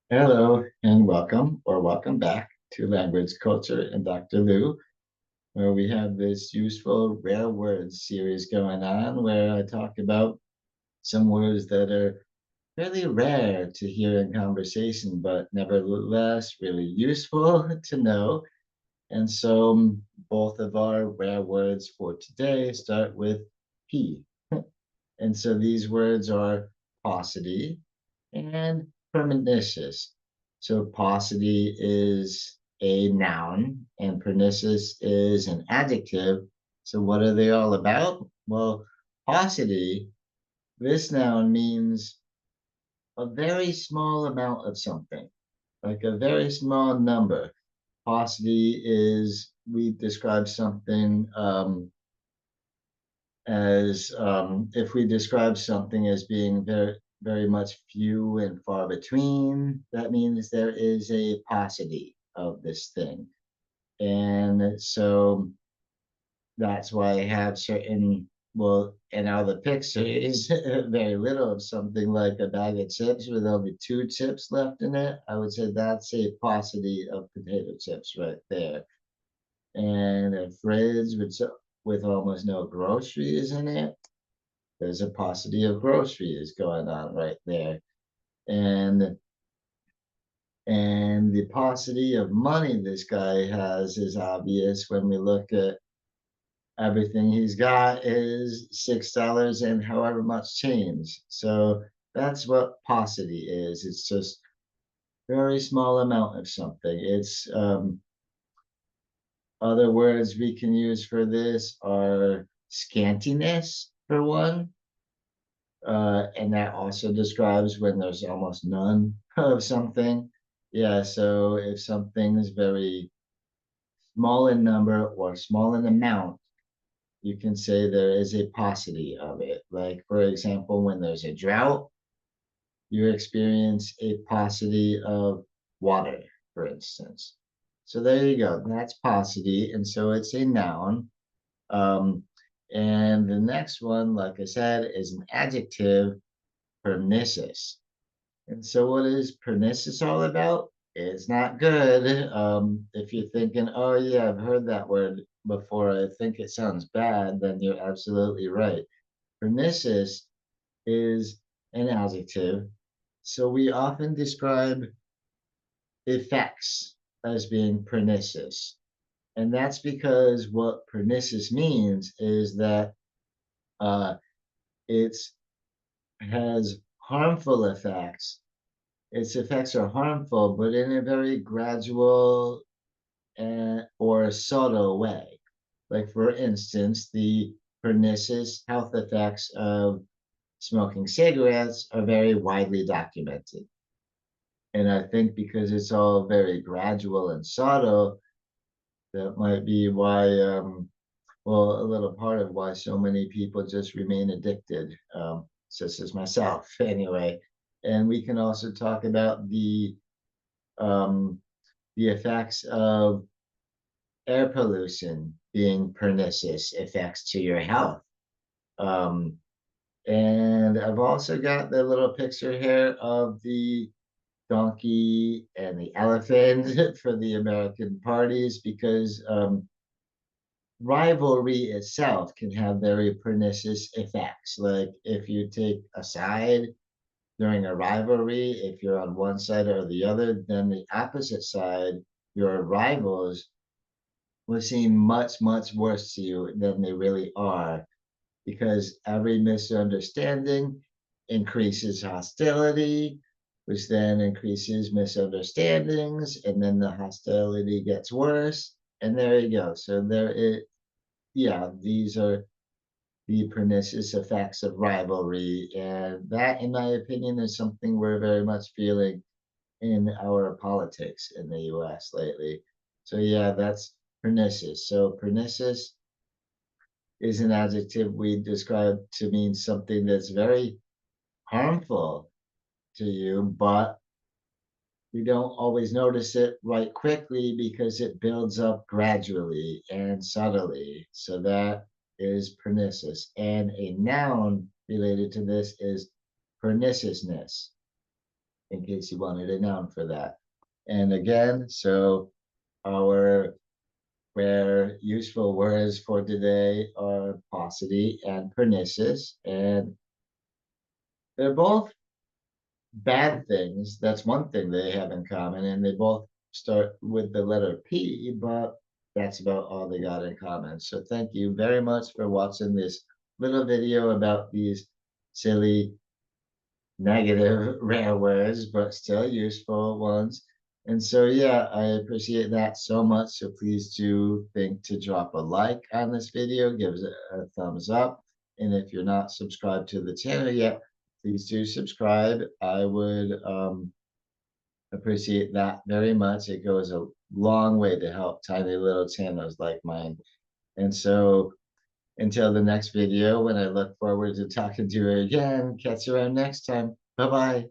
Hello and welcome or welcome back to Language Culture and Dr. Lou, where we have this useful rare words series going on where I talk about some words that are really rare to hear in conversation, but nevertheless really useful to know. And so both of our rare words for today start with P. And so these words are paucity and pernicious. So paucity is a noun and pernicious is an adjective. So what are they all about? Well, paucity, this noun means a very small amount of something, like a very small number. Paucity is, we describe something as if we describe something as being very much few and far between, that means there is a paucity of this thing. And so that's why I have certain, well, in all the pictures, very little of something like a bag of chips with only two chips left in it. I would say that's a paucity of potato chips right there. And a fridge with almost no groceries in it, there's a paucity of groceries going on right there. And and the paucity of money this guy has is obvious when we look at everything he's got is $6 and however much change. So that's what paucity is. It's just very small amount of something. It's other words we can use for this are scantiness for one. And that also describes when there's almost none of something. Yeah, so if something is very small in number or small in amount, you can say there is a paucity of it. Like, for example, when there's a drought, you experience a paucity of water, for instance. So there you go. That's paucity. And so it's a noun. Um, and the next one, like I said, is an adjective, pernicious. And so, what is pernicious all about? It's not good. If you're thinking, oh, yeah, I've heard that word before, I think it sounds bad, then you're absolutely right. Pernicious is an adjective. So, we often describe effects as being pernicious. And that's because what pernicious means is that uh, it has harmful effects. Its effects are harmful, but in a very gradual or subtle way. Like, for instance, the pernicious health effects of smoking cigarettes are very widely documented. And I think because it's all very gradual and subtle, that might be why, well, a little part of why so many people just remain addicted, such as myself, anyway. And we can also talk about um, the effects of air pollution being pernicious effects to your health. Um, and I've also got the little picture here of the donkey and the elephant for the American parties because rivalry itself can have very pernicious effects. Like if you take a side during a rivalry, if you're on one side or the other, then the opposite side, your rivals, will seem much, much worse to you than they really are because every misunderstanding increases hostility, which then increases misunderstandings, and then the hostility gets worse. And there you go. So there it, yeah, these are the pernicious effects of rivalry. And that, in my opinion, is something we're very much feeling in our politics in the US lately. So yeah, that's pernicious. So pernicious is an adjective we describe to mean something that's very harmful to you, but we don't always notice it right quickly because it builds up gradually and subtly. So that is pernicious. And a noun related to this is perniciousness. in case you wanted a noun for that. And again, so our rare useful words for today are paucity and pernicious, and they're both bad things. That's one thing they have in common, and they both start with the letter P, but that's about all they got in common. So thank you very much for watching this little video about these silly negative rare words, but still useful ones. And so, yeah, I appreciate that so much. So please do think to drop a like on this video, give it a thumbs up. And if you're not subscribed to the channel yet, please do subscribe. I would appreciate that very much. It goes a long way to help tiny little channels like mine. And so until the next video, when I look forward to talking to you again, catch you around next time. Bye bye.